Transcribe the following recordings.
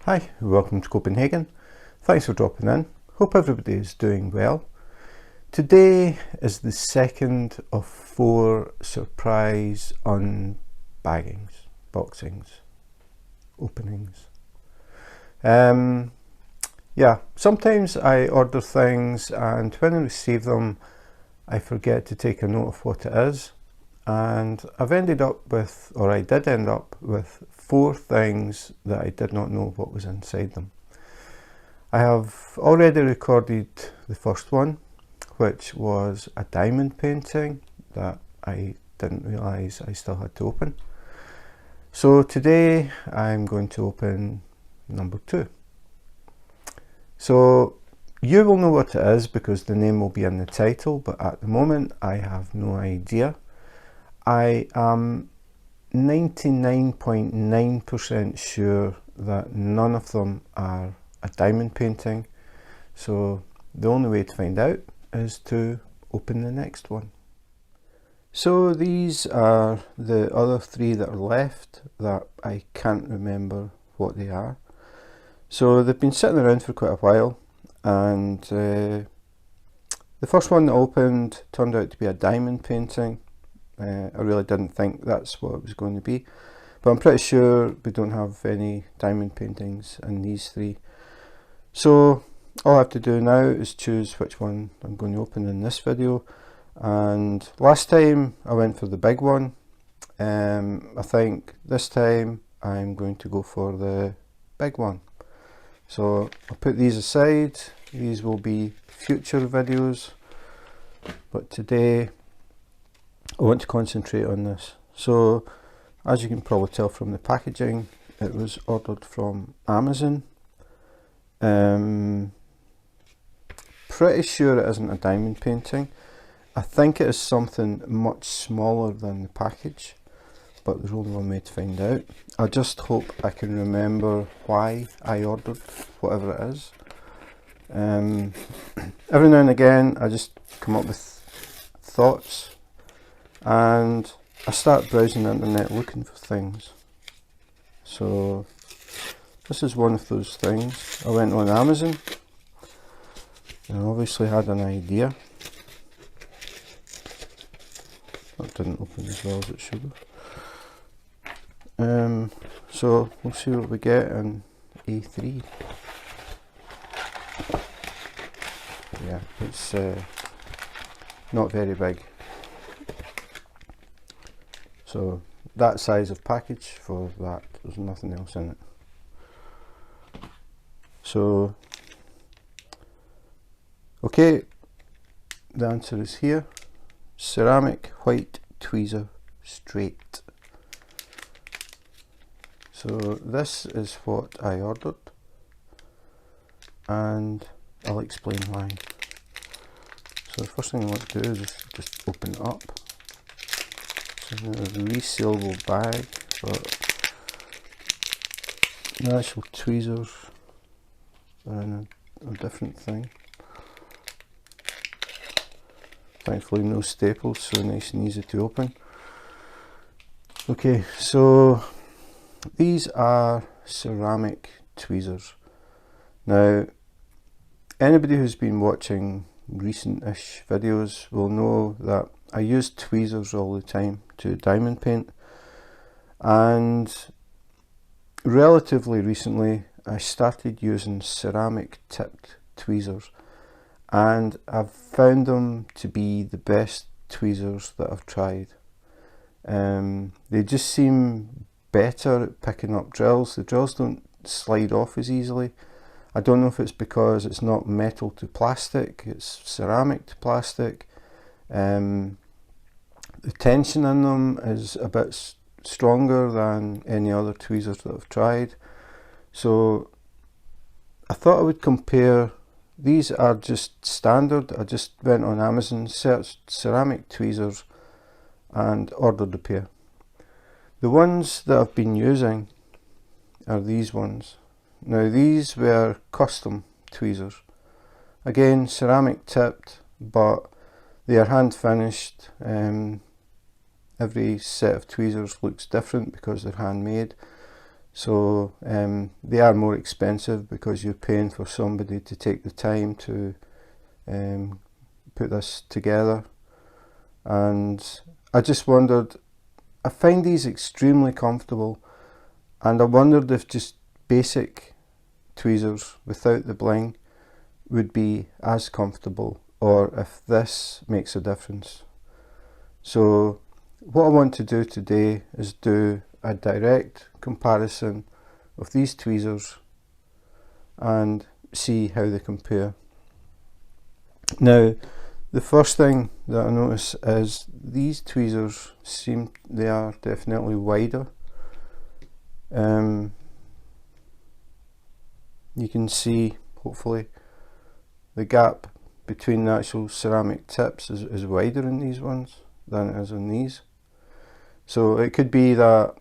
Hi, welcome to Copenhagen. Thanks for dropping in. Hope everybody is doing well. Today is the second of 4 surprise unbaggings, boxings, openings. Sometimes I order things and when I receive them I forget to take a note of what it is, and I've ended up with, or I did end up with, 4 things that I did not know what was inside them. I have already recorded the first one, which was a diamond painting that I didn't realise I still had to open. So today I'm going to open number 2. So you will know what it is because the name will be in the title, but at the moment I have no idea. I am 99.9% sure that none of them are a diamond painting, so the only way to find out is to open the next one. So these are the other 3 that are left that I can't remember what they are. So they've been sitting around for quite a while, and the first one that opened turned out to be a diamond painting. I really didn't think that's what it was going to be, but I'm pretty sure we don't have any diamond paintings in these 3. So all I have to do now is choose which one I'm going to open in this video. And last time I went for the big one. I think this time I'm going to go for the big one. So I'll put these aside. These will be future videos, but today I want to concentrate on this. So as you can probably tell from the packaging, it was ordered from Amazon. Pretty sure it isn't a diamond painting. I think it is something much smaller than the package, but there's only one way to find out. I just hope I can remember why I ordered whatever it is. Every now and again I just come up with thoughts and I start browsing the internet looking for things. So this is one of those things. I went on Amazon and obviously had an idea. That didn't open as well as it should have. So we'll see what we get in A3. Yeah, it's not very big. So that size of package for that, there's nothing else in it. So, okay, the answer is here. Ceramic white tweezer straight. So this is what I ordered, and I'll explain why. So the first thing I want to do is just open it up. So a resealable bag, but the actual tweezers are in a different thing. Thankfully no staples, so nice and easy to open. Okay, so these are ceramic tweezers. Now, anybody who's been watching recent-ish videos will know that I use tweezers all the time to diamond paint, and relatively recently I started using ceramic tipped tweezers, and I've found them to be the best tweezers that I've tried. They just seem better at picking up drills. The drills don't slide off as easily. I don't know if it's because it's not metal to plastic, it's ceramic to plastic. The tension in them is a bit stronger than any other tweezers that I've tried. So I thought I would compare. These are just standard. I just went on Amazon, searched ceramic tweezers and ordered a pair. The ones that I've been using are these ones. Now these were custom tweezers. Again, ceramic tipped, but they are hand finished. Every set of tweezers looks different because they're handmade. So they are more expensive because you're paying for somebody to take the time to put this together. And I just wondered, I find these extremely comfortable, and I wondered if just basic tweezers without the bling would be as comfortable, or if this makes a difference. So what I want to do today is do a direct comparison of these tweezers and see how they compare. Now, the first thing that I notice is these tweezers they are definitely wider. You can see, hopefully, the gap between the actual ceramic tips is wider in these ones than it is in these. So it could be that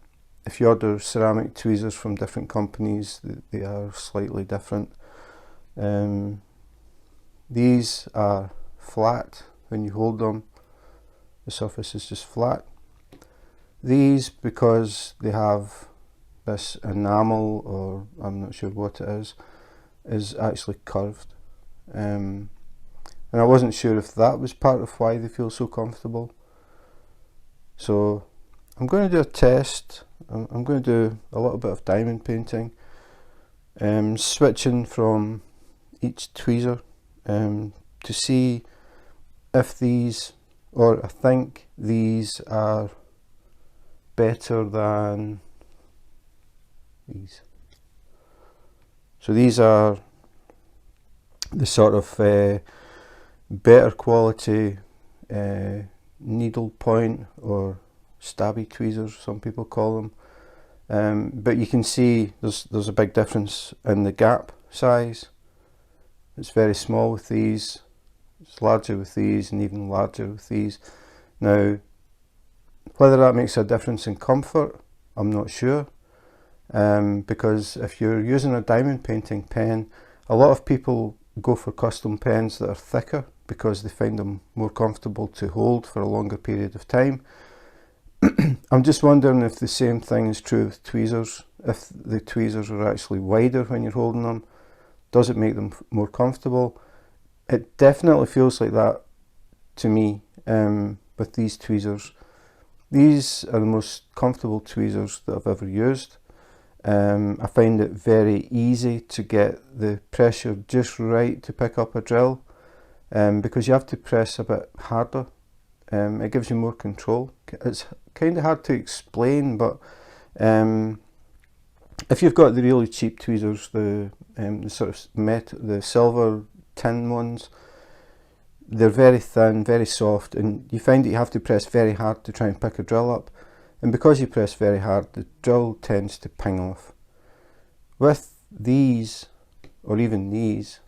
if you order ceramic tweezers from different companies, they are slightly different. These are flat. When you hold them, the surface is just flat. These, because they have this enamel, or I'm not sure what it is actually curved. And I wasn't sure if that was part of why they feel so comfortable. So I'm going to do a test. I'm going to do a little bit of diamond painting, switching from each tweezer to see if these, or I think these are better than these. So these are the sort of better quality needle point or stabby tweezers, some people call them, but you can see there's a big difference in the gap size. It's very small with these, it's larger with these, and even larger with these. Now, whether that makes a difference in comfort, I'm not sure, because if you're using a diamond painting pen, a lot of people go for custom pens that are thicker because they find them more comfortable to hold for a longer period of time. I'm just wondering if the same thing is true with tweezers. If the tweezers are actually wider when you're holding them, does it make them more comfortable? It definitely feels like that to me with these tweezers. These are the most comfortable tweezers that I've ever used. I find it very easy to get the pressure just right to pick up a drill, because you have to press a bit harder. It gives you more control. It's kind of hard to explain, but if you've got the really cheap tweezers, the sort of the silver tin ones, they're very thin, very soft, and you find that you have to press very hard to try and pick a drill up. And because you press very hard, the drill tends to ping off. With these, or even these,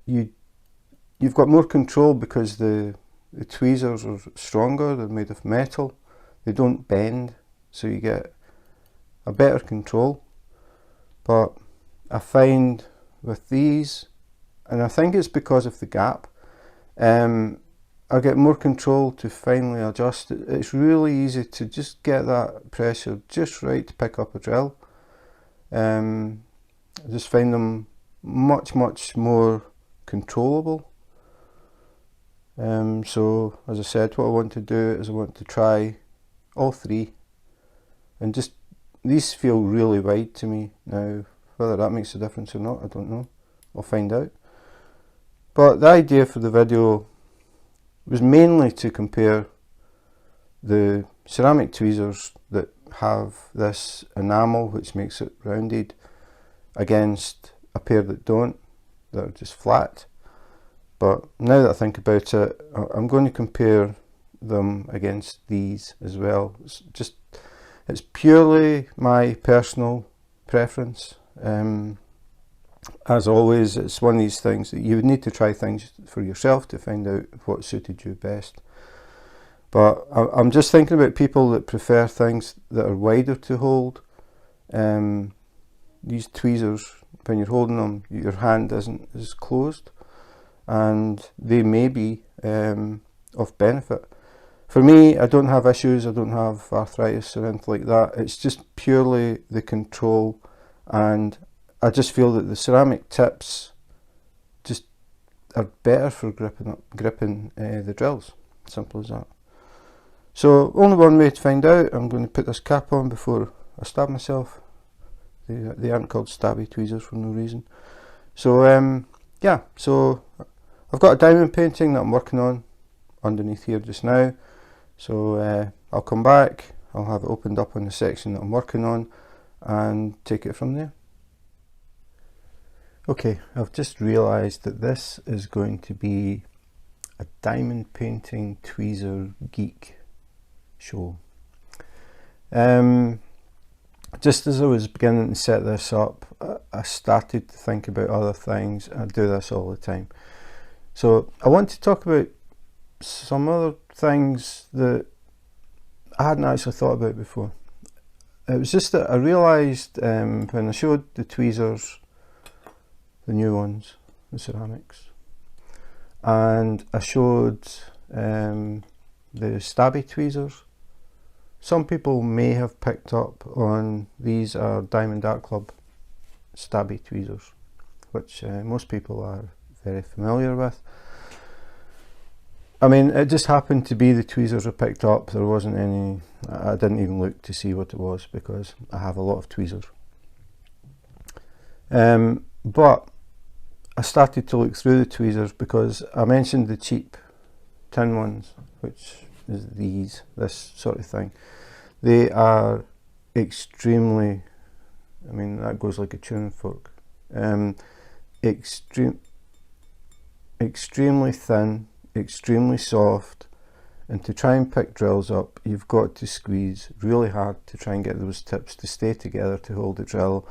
you've got more control because the tweezers are stronger, they're made of metal, they don't bend, so you get a better control. But I find with these, and I think it's because of the gap, I get more control to finally adjust it. It's really easy to just get that pressure just right to pick up a drill. I just find them much more controllable. So as I said, what I want to do is I want to try all three, and just these feel really wide to me. Now whether that makes a difference or not, I don't know, I'll find out. But the idea for the video was mainly to compare the ceramic tweezers that have this enamel which makes it rounded against a pair that don't, that are just flat. But now that I think about it, I'm going to compare them against these as well. It's purely my personal preference. As always, it's one of these things that you would need to try things for yourself to find out what suited you best. But I'm just thinking about people that prefer things that are wider to hold. These tweezers, when you're holding them, your hand isn't as closed, and they may be of benefit. For me, I don't have issues, I don't have arthritis or anything like that. It's just purely the control, and I just feel that the ceramic tips just are better for gripping the drills. Simple as that. So only one way to find out. I'm going to put this cap on before I stab myself. They aren't called stabby tweezers for no reason. So yeah, so I've got a diamond painting that I'm working on underneath here just now. So I'll come back, I'll have it opened up on the section that I'm working on and take it from there. Okay, I've just realised that this is going to be a diamond painting tweezer geek show. Just as I was beginning to set this up, I started to think about other things. I do this all the time. So I want to talk about some other things that I hadn't actually thought about before. It was just that I realised when I showed the tweezers, the new ones, the ceramics, and I showed the stabby tweezers, some people may have picked up on these are Diamond Art Club stabby tweezers, which most people are very familiar with. I mean, it just happened to be the tweezers I picked up. There wasn't any, I didn't even look to see what it was because I have a lot of tweezers. But I started to look through the tweezers because I mentioned the cheap tin ones, which is this sort of thing. They are extremely, I mean, that goes like a tuning fork. Extremely thin, extremely soft, and to try and pick drills up, you've got to squeeze really hard to try and get those tips to stay together to hold the drill,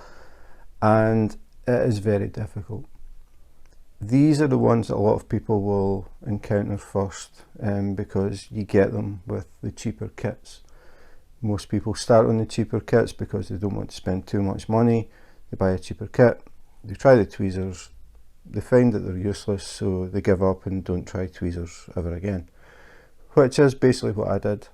and it is very difficult. These are the ones that a lot of people will encounter first, because you get them with the cheaper kits. Most people start on the cheaper kits because they don't want to spend too much money. They buy a cheaper kit, they try the tweezers, they find that they're useless, so they give up and don't try tweezers ever again, which is basically what I did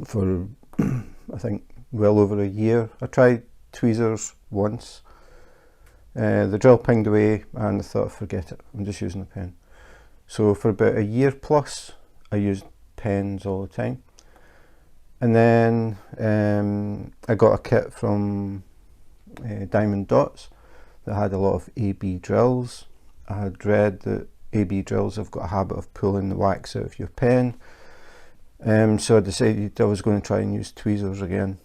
for I think well over a year. I tried tweezers once, the drill pinged away and I thought, forget it, I'm just using a pen. So for about a year plus I used pens all the time, and then I got a kit from Diamond Dots that had a lot of AB drills. I had read that AB drills have got a habit of pulling the wax out of your pen, so I decided I was going to try and use tweezers again,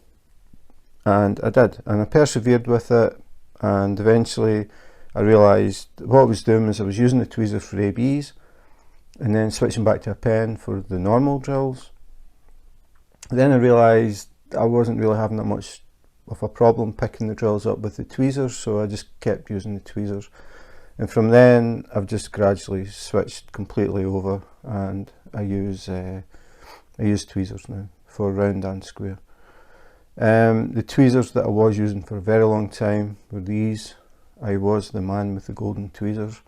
and I did, and I persevered with it, and eventually I realised what I was doing was I was using the tweezers for ABs and then switching back to a pen for the normal drills. Then I realised I wasn't really having that much of a problem picking the drills up with the tweezers, so I just kept using the tweezers, and from then I've just gradually switched completely over, and I use tweezers now for round and square. The tweezers that I was using for a very long time were these. I was the man with the golden tweezers.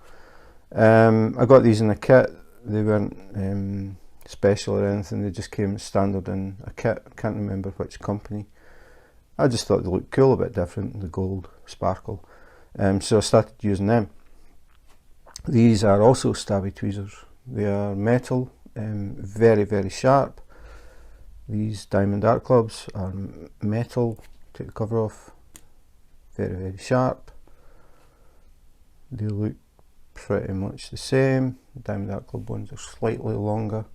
I got these in a kit. They weren't special or anything, they just came standard in a kit. I can't remember which company. I just thought they looked cool, a bit different, the gold sparkle. So I started using them. These are also stabby tweezers. They are metal, very, very sharp. These Diamond Art Clubs are metal, take the cover off, very, very sharp. They look pretty much the same. The Diamond Art Club ones are slightly longer.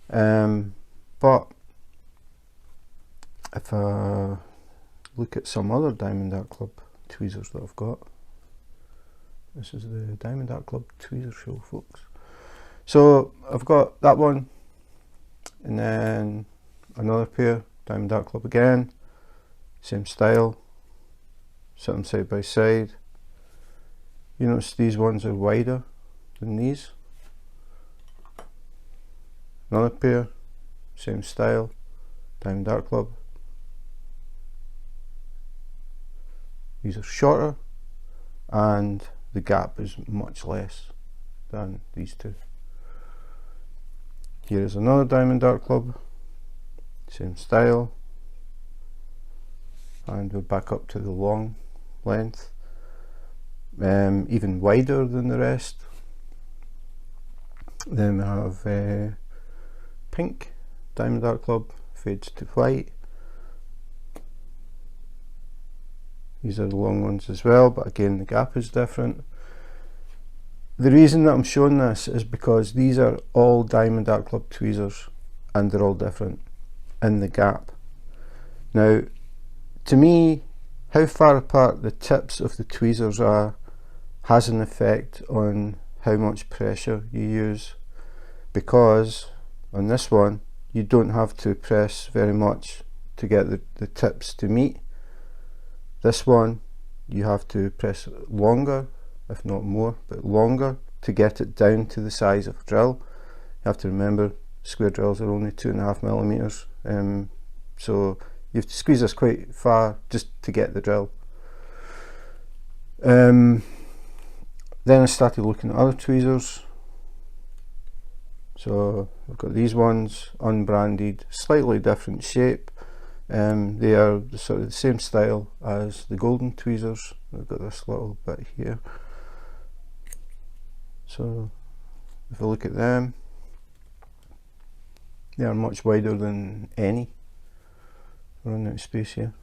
But if I look at some other Diamond Art Club tweezers that I've got, this is the Diamond Art Club tweezer show, folks. So I've got that one, and then another pair, Diamond Art Club again, same style, set them side by side. You notice these ones are wider than these. Another pair, same style, Diamond Art Club. These are shorter and the gap is much less than these two. Here is another diamond dart club, same style, and we're back up to the long length, even wider than the rest. Then we have pink diamond dart club, fades to white. These are the long ones as well, but again the gap is different. The reason that I'm showing this is because these are all diamond dart club tweezers and they're all different in the gap. Now, to me, how far apart the tips of the tweezers are has an effect on how much pressure you use, because on this one you don't have to press very much to get the tips to meet. This one you have to press longer, if not more, but longer, to get it down to the size of a drill. You have to remember square drills are only 2.5 millimeters, so you have to squeeze this quite far just to get the drill. Then I started looking at other tweezers. So I've got these ones, unbranded, slightly different shape. They are sort of the same style as the golden tweezers. I've got this little bit here. So if I look at them, they are much wider than any. We're running out of space here.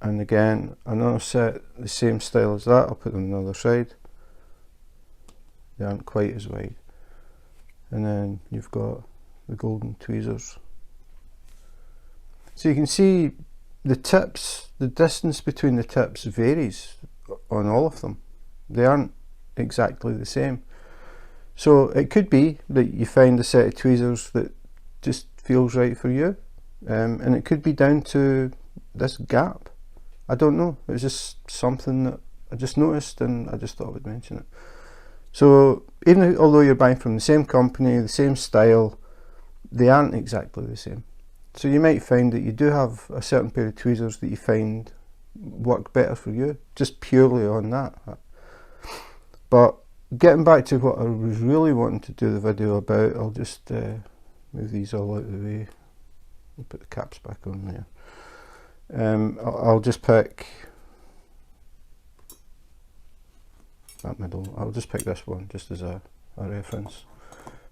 And again, another set, the same style as that. I'll put them on the other side. They aren't quite as wide. And then you've got the golden tweezers. So you can see the tips, the distance between the tips varies on all of them. They aren't exactly the same. So it could be that you find a set of tweezers that just feels right for you, and it could be down to this gap. I don't know, it was just something that I just noticed and I just thought I would mention it. So even although you're buying from the same company, the same style, they aren't exactly the same. So you might find that you do have a certain pair of tweezers that you find work better for you, just purely on that. But getting back to what I was really wanting to do the video about, I'll just move these all out of the way. I'll put the caps back on there. I'll just pick that middle. I'll just pick this one just as a reference,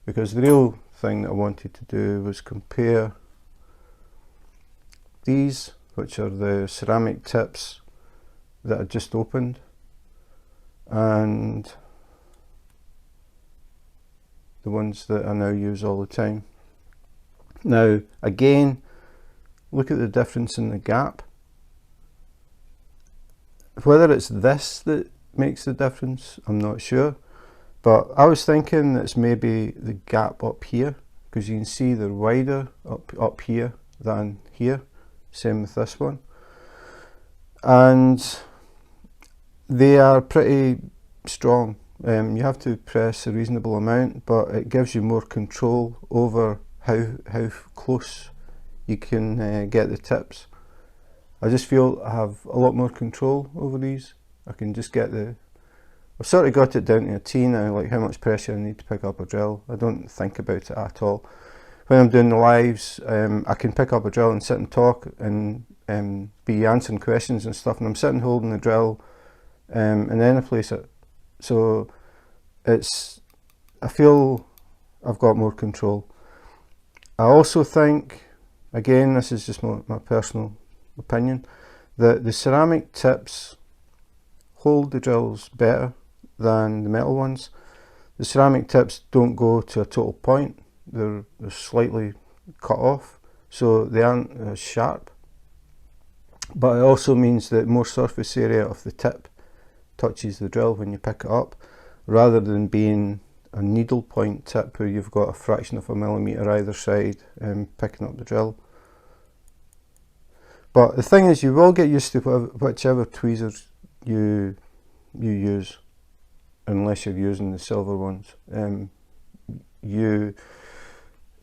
because the real thing that I wanted to do was compare these, which are the ceramic tips that I just opened, and the ones that I now use all the time. Now again, look at the difference in the gap. Whether it's this that makes the difference, I'm not sure, but I was thinking that it's maybe the gap up here, because you can see they're wider up here than here. Same with this one, and they are pretty strong. You have to press a reasonable amount, but it gives you more control over how close you can get the tips. I just feel I have a lot more control over these. I can just get I've sort of got it down to a T now, like how much pressure I need to pick up a drill. I don't think about it at all. When I'm doing the lives, I can pick up a drill and sit and talk and be answering questions and stuff, and I'm sitting holding the drill and then I place it. So I feel I've got more control. I also think, again, this is just my personal opinion, that the ceramic tips hold the drills better than the metal ones. The ceramic tips don't go to a total point. They're slightly cut off, so they aren't as sharp, but it also means that more surface area of the tip touches the drill when you pick it up, rather than being a needle point tip where you've got a fraction of a millimetre either side picking up the drill. But the thing is, you will get used to whichever tweezers you use, unless you're using the silver ones.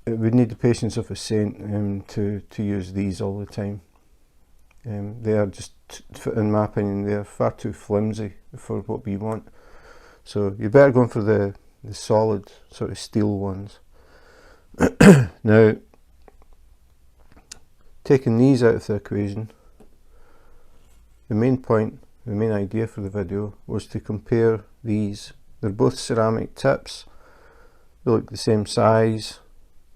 It would need the patience of a saint to use these all the time. They are just, in my opinion, they are far too flimsy for what we want. So you're better going for the solid sort of steel ones. Now, taking these out of the equation, the main point, the main idea for the video was to compare these. They're both ceramic tips, they look the same size.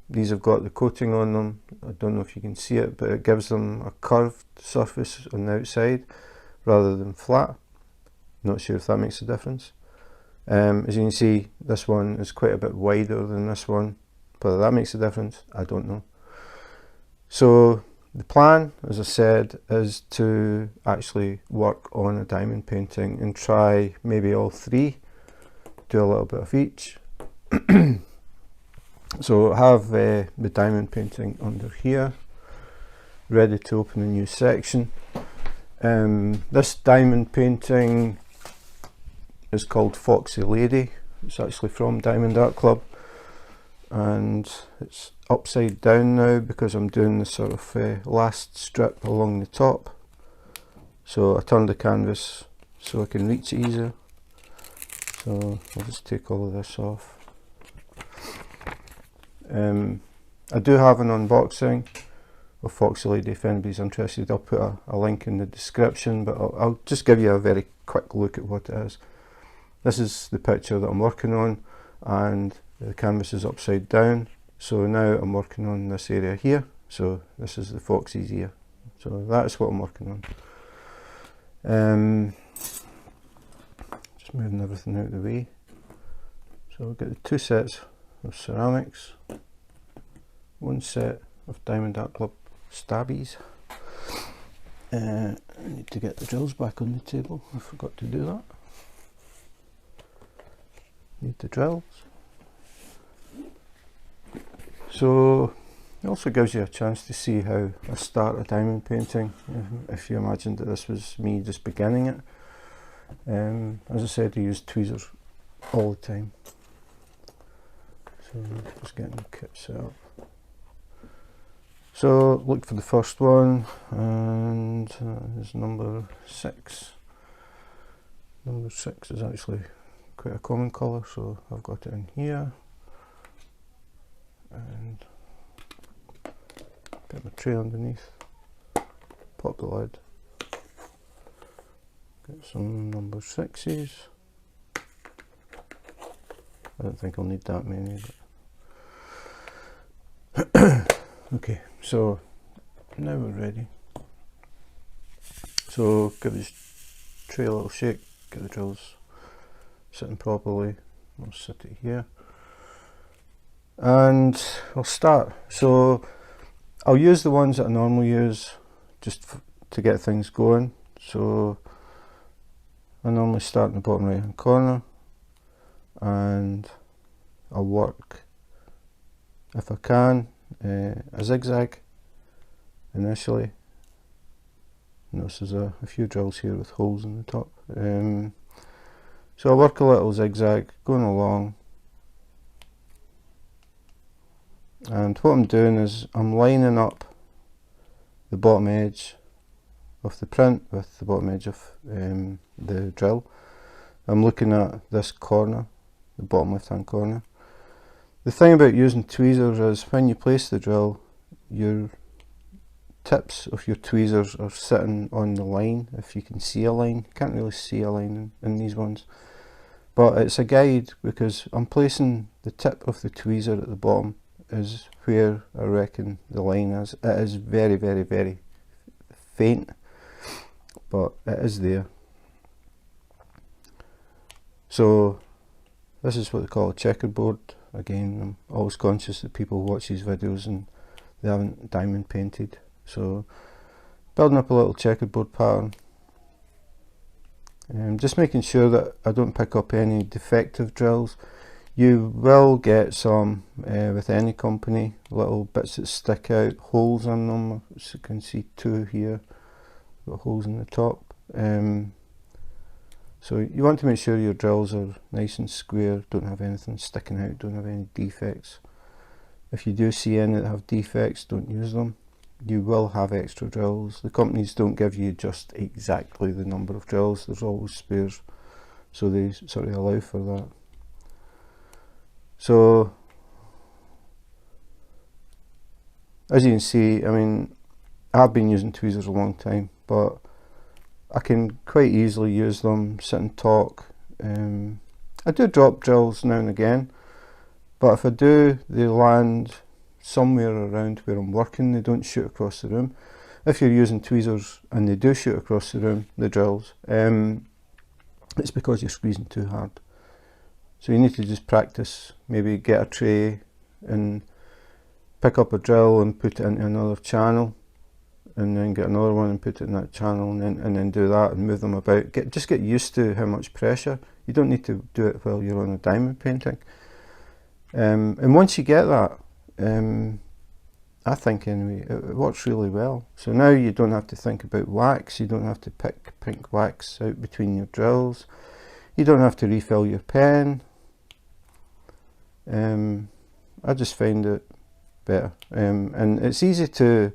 These have got the coating on them. I don't know if you can see it, but it gives them a curved surface on the outside rather than flat. Not sure if that makes a difference. As you can see, this one is quite a bit wider than this one. Whether that makes a difference, I don't know. So the plan, as I said, is to actually work on a diamond painting and try maybe all three, do a little bit of each. So I have the diamond painting under here, ready to open a new section. This diamond painting is called Foxy Lady. It's actually from Diamond Art Club, and it's upside down now because I'm doing the sort of last strip along the top. So I turned the canvas so I can reach it easier. So I'll just take all of this off. I do have an unboxing of Foxy Lady if anybody's interested. I'll put a link in the description, but I'll just give you a very quick look at what it is. This is the picture that I'm working on, and the canvas is upside down. So now I'm working on this area here. So this is the foxy's ear. So that's what I'm working on. Just moving everything out of the way. So I've got the two sets of ceramics, one set of Diamond Art Club stabbies. I need to get the drills back on the table. I forgot to do that. Need the drills. So it also gives you a chance to see how I start a diamond painting, if you imagined that this was me just beginning it. As I said, I use tweezers all the time. So just getting the kit set up. So look for the first one, and it's number 6. Number 6 is actually quite a common colour, so I've got it in here. And get my tray underneath, pop the lid, get some number 6s. I don't think I'll need that many, but okay, so now we're ready. So give this tray a little shake, get the drills sitting properly. I'll sit it here and I'll start. So I'll use the ones that I normally use just to get things going. So I normally start in the bottom right hand corner, and I'll work, if I can, a zigzag initially. Notice there's a few drills here with holes in the top. So I'll work a little zigzag going along, and what I'm doing is I'm lining up the bottom edge of the print with the bottom edge of the drill. I'm looking at this corner, the bottom left hand corner. The thing about using tweezers is when you place the drill, your tips of your tweezers are sitting on the line, if you can see a line. You can't really see a line in these ones, but it's a guide because I'm placing the tip of the tweezer at the bottom is where I reckon the line is. It is very, very, very faint, but it is there. So this is what they call a checkerboard. Again, I'm always conscious that people watch these videos and they haven't diamond painted. So building up a little checkerboard pattern, just making sure that I don't pick up any defective drills. You will get some with any company, little bits that stick out, holes in them, as you can see 2 here, got holes in the top. So you want to make sure your drills are nice and square, don't have anything sticking out, don't have any defects. If you do see any that have defects, don't use them. You will have extra drills. The companies don't give you just exactly the number of drills, there's always spares, so they sort of allow for that. So as you can see, I mean, I've been using tweezers a long time, but I can quite easily use them, sit and talk. I do drop drills now and again, but if I do, they land somewhere around where I'm working, they don't shoot across the room. If you're using tweezers and they do shoot across the room, the drills, it's because you're squeezing too hard. So you need to just practice, maybe get a tray and pick up a drill and put it into another channel, and then get another one and put it in that channel, and then do that and move them about. Just get used to how much pressure. You don't need to do it while you're on a diamond painting. And once you get that, I think anyway, it works really well. So now you don't have to think about wax, you don't have to pick pink wax out between your drills, you don't have to refill your pen. I just find it better, and it's easy to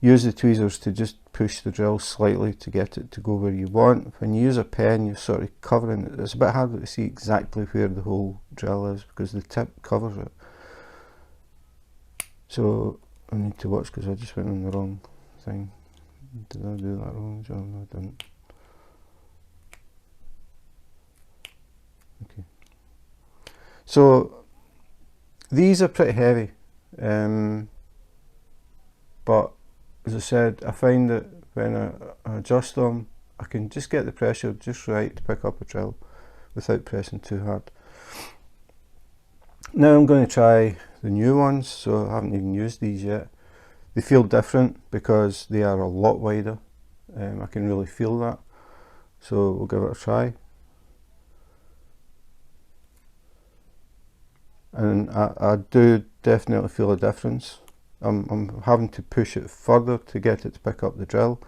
use the tweezers to just push the drill slightly to get it to go where you want. When you use a pen, you're sort of covering it. It's a bit harder to see exactly where the whole drill is because the tip covers it. So I need to watch because I just went on the wrong thing. Did I do that wrong, John? No, I didn't. Okay. So these are pretty heavy, but as I said, I find that when I adjust them, I can just get the pressure just right to pick up a drill without pressing too hard. Now I'm going to try the new ones, so I haven't even used these yet. They feel different because they are a lot wider. I can really feel that, so we'll give it a try. And I do definitely feel a difference. I'm having to push it further to get it to pick up the drill.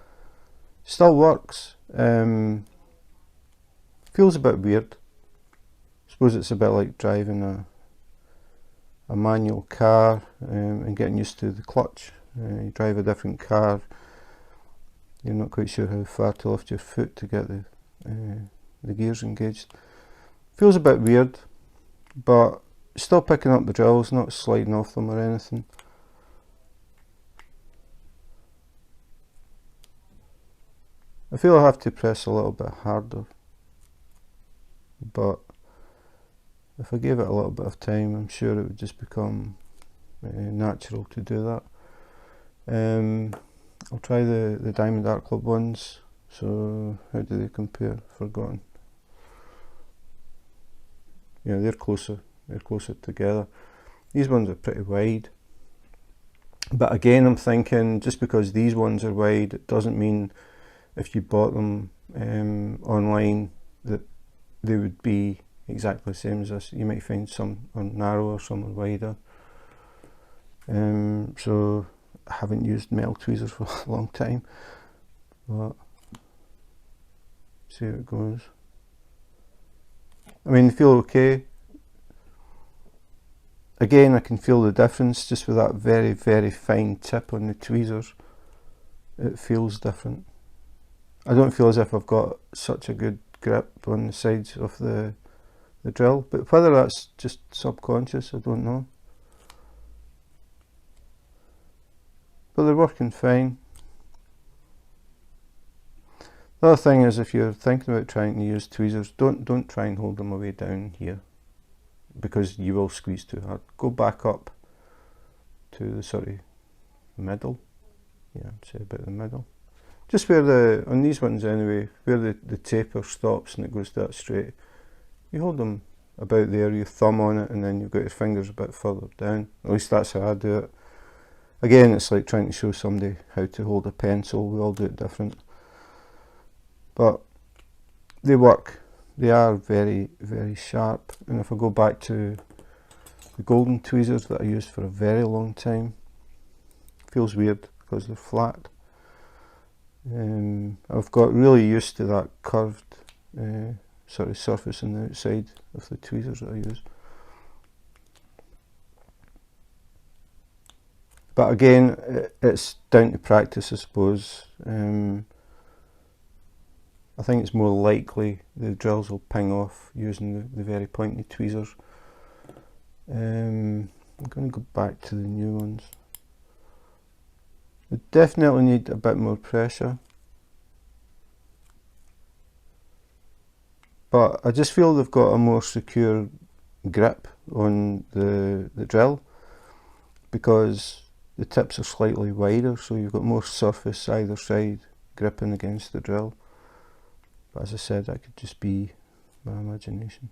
Still works. Feels a bit weird. I suppose it's a bit like driving a manual car and getting used to the clutch. You drive a different car, you're not quite sure how far to lift your foot to get the gears engaged. Feels a bit weird, but still picking up the drills, not sliding off them or anything. I feel I have to press a little bit harder, but if I gave it a little bit of time, I'm sure it would just become natural to do that. I'll try the Diamond Art Club ones. So how do they compare? Forgotten. Yeah, they're closer together. These ones are pretty wide, but again, I'm thinking just because these ones are wide, it doesn't mean if you bought them online that they would be exactly the same as this. You might find some are narrower, some are wider. So I haven't used metal tweezers for a long time, but see how it goes. I mean, they feel okay. Again, I can feel the difference just with that very, very fine tip on the tweezers. It feels different. I don't feel as if I've got such a good grip on the sides of the drill, but whether that's just subconscious, I don't know. But they're working fine. The other thing is, if you're thinking about trying to use tweezers, don't try and hold them away down here, because you will squeeze too hard. Go back up to the sort of middle. Yeah, I'd say about the middle. Just where on these ones anyway, where the taper stops and it goes to that straight. You hold them about there, your thumb on it, and then you've got your fingers a bit further down. At least that's how I do it. Again, it's like trying to show somebody how to hold a pencil. We all do it different. But they work. They are very, very sharp. And if I go back to the golden tweezers that I used for a very long time, feels weird because they're flat. I've got really used to that curved sort of surface on the outside of the tweezers that I use. But again, it's down to practice, I suppose. I think it's more likely the drills will ping off using the very pointy tweezers. I'm going to go back to the new ones. definitely need a bit more pressure, but I just feel they've got a more secure grip on the drill because the tips are slightly wider, so you've got more surface either side gripping against the drill. But as I said, that could just be my imagination.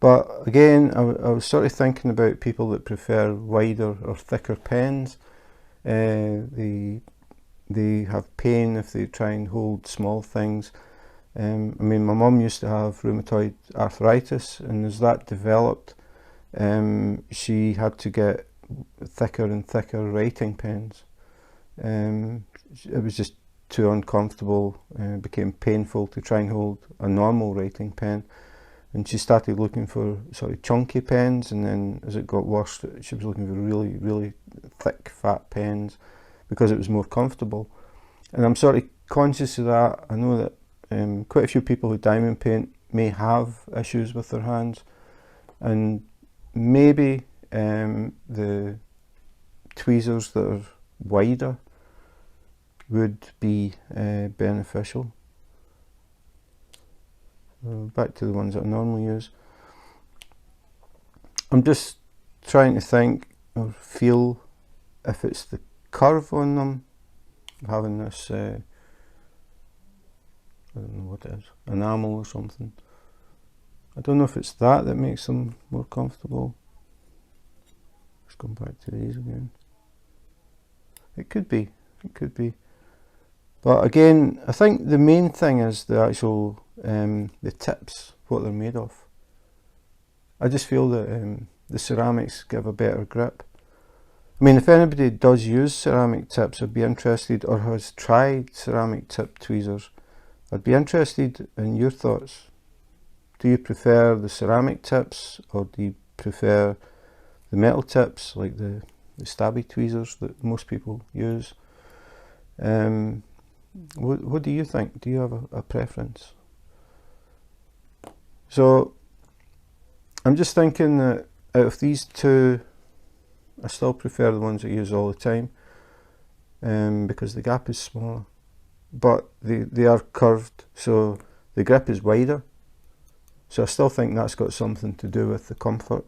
But again, I was sort of thinking about people that prefer wider or thicker pens. They have pain if they try and hold small things. I mean, my mum used to have rheumatoid arthritis, and as that developed, she had to get thicker and thicker writing pens. It was just too uncomfortable, became painful to try and hold a normal writing pen. And she started looking for sort of chunky pens, and then as it got worse, she was looking for really, really thick, fat pens because it was more comfortable. And I'm sort of conscious of that. I know that quite a few people who diamond paint may have issues with their hands, and maybe the tweezers that are wider would be beneficial. Back to the ones that I normally use. I'm just trying to think or feel if it's the curve on them, having this, I don't know what it is, enamel or something. I don't know if it's that makes them more comfortable. Let's come back to these again. It could be, it could be. But again, I think the main thing is the actual, the tips, what they're made of. I just feel that the ceramics give a better grip. I mean, if anybody does use ceramic tips, I'd be interested, or has tried ceramic tip tweezers, I'd be interested in your thoughts. Do you prefer the ceramic tips, or do you prefer the metal tips, like the stabby tweezers that most people use? What do you think? Do you have a preference? So I'm just thinking that out of these two, I still prefer the ones I use all the time, because the gap is smaller, but they are curved, so the grip is wider. So I still think that's got something to do with the comfort.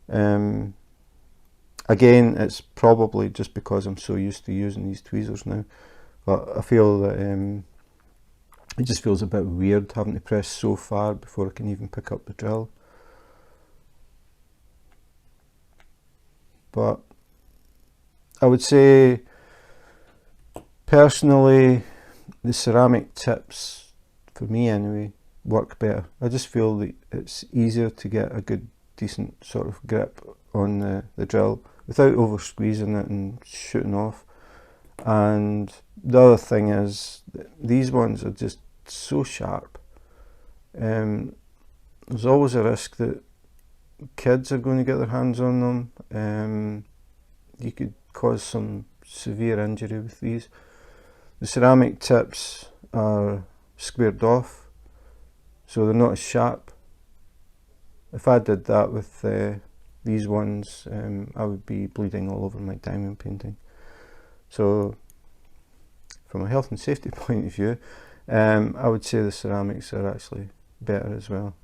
Again, it's probably just because I'm so used to using these tweezers now. But I feel that it just feels a bit weird having to press so far before I can even pick up the drill. But I would say, personally, the ceramic tips, for me anyway, work better. I just feel that it's easier to get a good, decent sort of grip on the drill without over squeezing it and shooting off. And the other thing is, these ones are just so sharp. There's always a risk that kids are going to get their hands on them. You could cause some severe injury with these. The ceramic tips are squared off, so they're not as sharp. If I did that with these ones, I would be bleeding all over my diamond painting. So from a health and safety point of view, I would say the ceramics are actually better as well.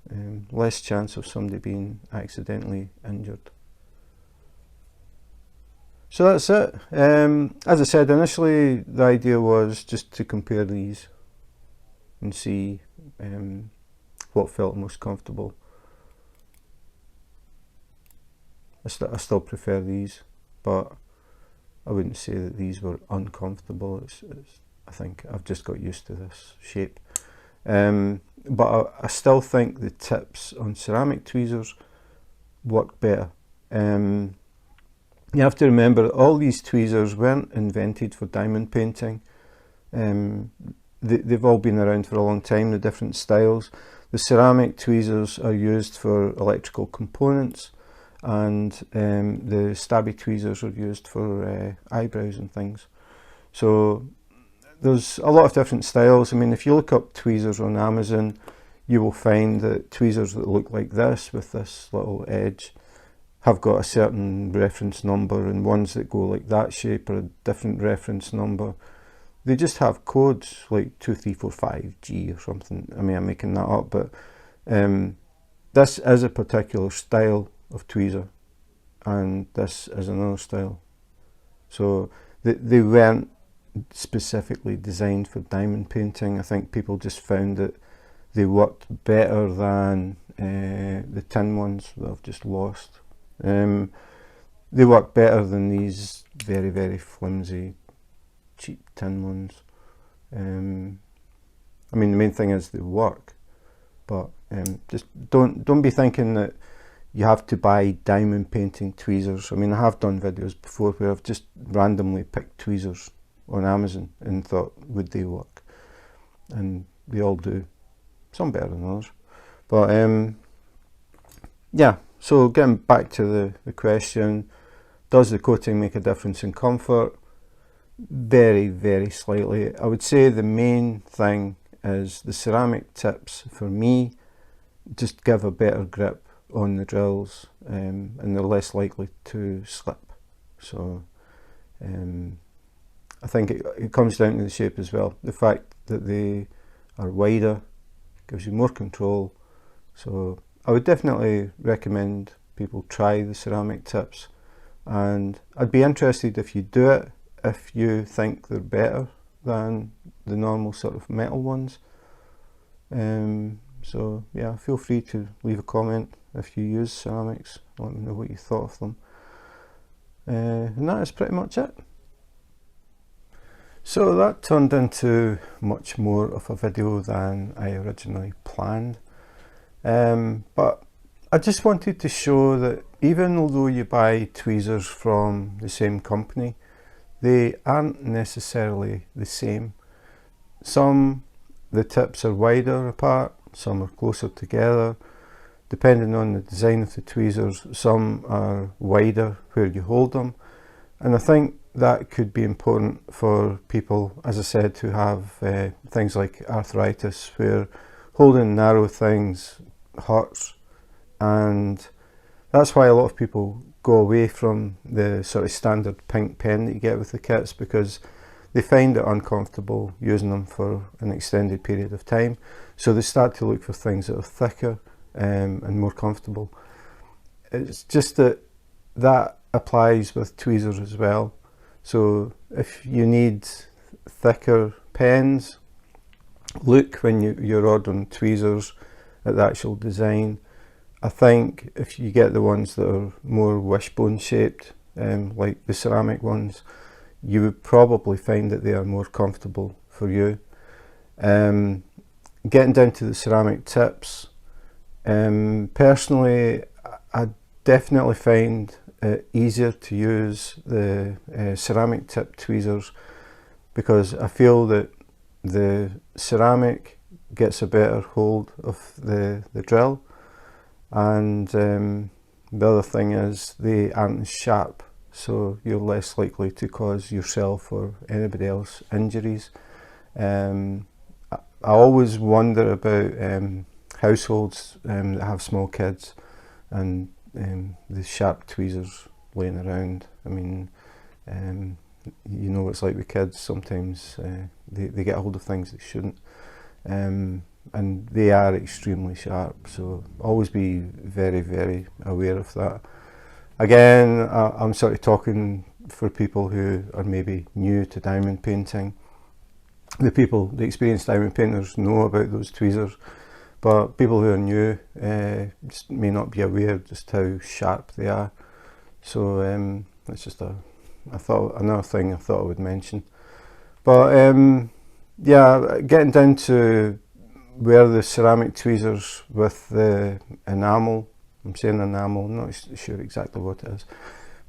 Less chance of somebody being accidentally injured. So that's it. As I said initially, the idea was just to compare these and see what felt most comfortable. I still prefer these, but I wouldn't say that these were uncomfortable. I think I've just got used to this shape. But I still think the tips on ceramic tweezers work better. You have to remember that all these tweezers weren't invented for diamond painting. They've all been around for a long time, the different styles. The ceramic tweezers are used for electrical components, and the stabby tweezers are used for eyebrows and things. So there's a lot of different styles. I mean, if you look up tweezers on Amazon, you will find that tweezers that look like this with this little edge have got a certain reference number, and ones that go like that shape are a different reference number. They just have codes like 2345G or something. I mean, I'm making that up, but this is a particular style of tweezer, and this is another style. So they weren't specifically designed for diamond painting. I think people just found that they worked better than the tin ones that I've just lost. They work better than these very, very flimsy, cheap tin ones. I mean, the main thing is they work, but just don't be thinking that you have to buy diamond painting tweezers. I mean, I have done videos before where I've just randomly picked tweezers on Amazon and thought, would they work? And they all do. Some better than others. But yeah, so getting back to the question, does the coating make a difference in comfort? Very, very slightly. I would say the main thing is the ceramic tips, for me, just give a better grip on the drills, and they're less likely to slip. So I think it comes down to the shape as well. The fact that they are wider gives you more control. So I would definitely recommend people try the ceramic tips, and I'd be interested if you do it, if you think they're better than the normal sort of metal ones. So yeah, feel free to leave a comment if you use ceramics. Let me know what you thought of them. And that is pretty much it. So that turned into much more of a video than I originally planned. But I just wanted to show that even although you buy tweezers from the same company, they aren't necessarily the same. Some, the tips are wider apart, some are closer together. Depending on the design of the tweezers, some are wider where you hold them. And I think that could be important for people, as I said, who have things like arthritis, where holding narrow things hurts. And that's why a lot of people go away from the sort of standard pink pen that you get with the kits, because they find it uncomfortable using them for an extended period of time. So they start to look for things that are thicker and more comfortable. It's just that applies with tweezers as well. So if you need thicker pens, look when you're ordering tweezers at the actual design. I think if you get the ones that are more wishbone shaped, like the ceramic ones, you would probably find that they are more comfortable for you. Getting down to the ceramic tips, personally, I definitely find it easier to use the ceramic tip tweezers, because I feel that the ceramic gets a better hold of the drill, and the other thing is they aren't as sharp, so you're less likely to cause yourself or anybody else injuries. I always wonder about households that have small kids and the sharp tweezers laying around. I mean, you know what it's like with kids. Sometimes they get a hold of things they shouldn't, and they are extremely sharp, so always be very, very aware of that. Again, I'm sort of talking for people who are maybe new to diamond painting. The experienced diamond painters know about those tweezers, but people who are new just may not be aware just how sharp they are. So it's just another thing I thought I would mention. But yeah, getting down to where the ceramic tweezers with the enamel, I'm saying enamel, I'm not sure exactly what it is,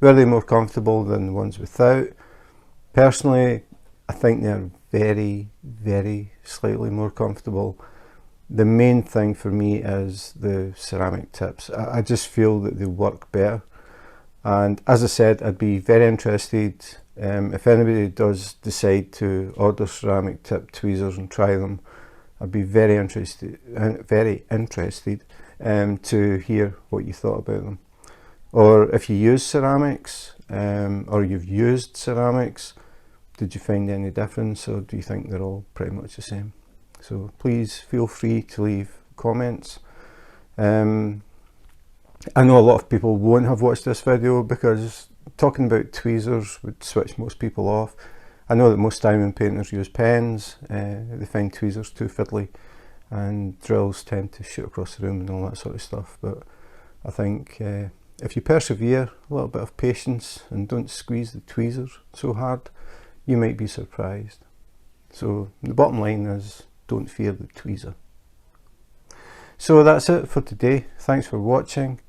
were they more comfortable than the ones without? Personally, I think they're very, very slightly more comfortable. The main thing for me is the ceramic tips. I just feel that they work better. And as I said, I'd be very interested if anybody does decide to order ceramic tip tweezers and try them, I'd be very interested to hear what you thought about them. Or if you use ceramics, or you've used ceramics, did you find any difference, or do you think they're all pretty much the same? So please feel free to leave comments. I know a lot of people won't have watched this video because talking about tweezers would switch most people off. I know that most diamond painters use pens, they find tweezers too fiddly, and drills tend to shoot across the room and all that sort of stuff. But I think if you persevere, a little bit of patience, and don't squeeze the tweezers so hard, you might be surprised. So the bottom line is, don't fear the tweezer. So that's it for today. Thanks for watching.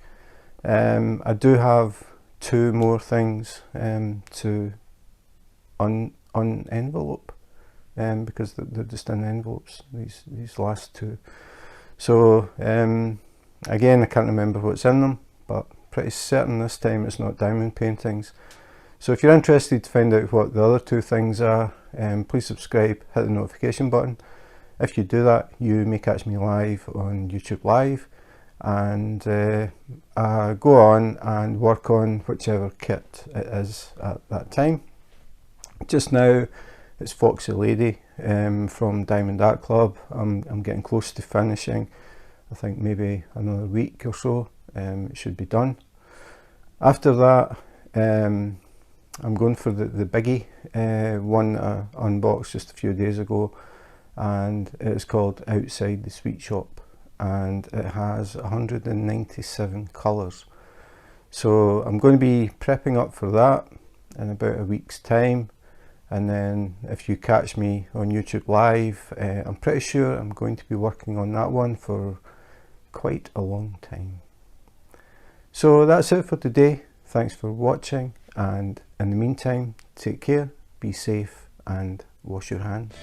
I do have 2 more things to unenvelope, because they're just in envelopes, these last 2. So again, I can't remember what's in them, but pretty certain this time it's not diamond paintings. So if you're interested to find out what the other 2 things are, please subscribe, hit the notification button. If you do that, you may catch me live on YouTube Live, and I go on and work on whichever kit it is at that time. Just now it's Foxy Lady from Diamond Art Club. I'm getting close to finishing. I think maybe another week or so it should be done. After that, I'm going for the biggie one I unboxed just a few days ago, and it's called Outside the Sweet Shop, and it has 197 colours. So I'm going to be prepping up for that in about a week's time, and then if you catch me on YouTube Live, I'm pretty sure I'm going to be working on that one for quite a long time. So that's it for today. Thanks for watching, and in the meantime, take care, be safe, and wash your hands.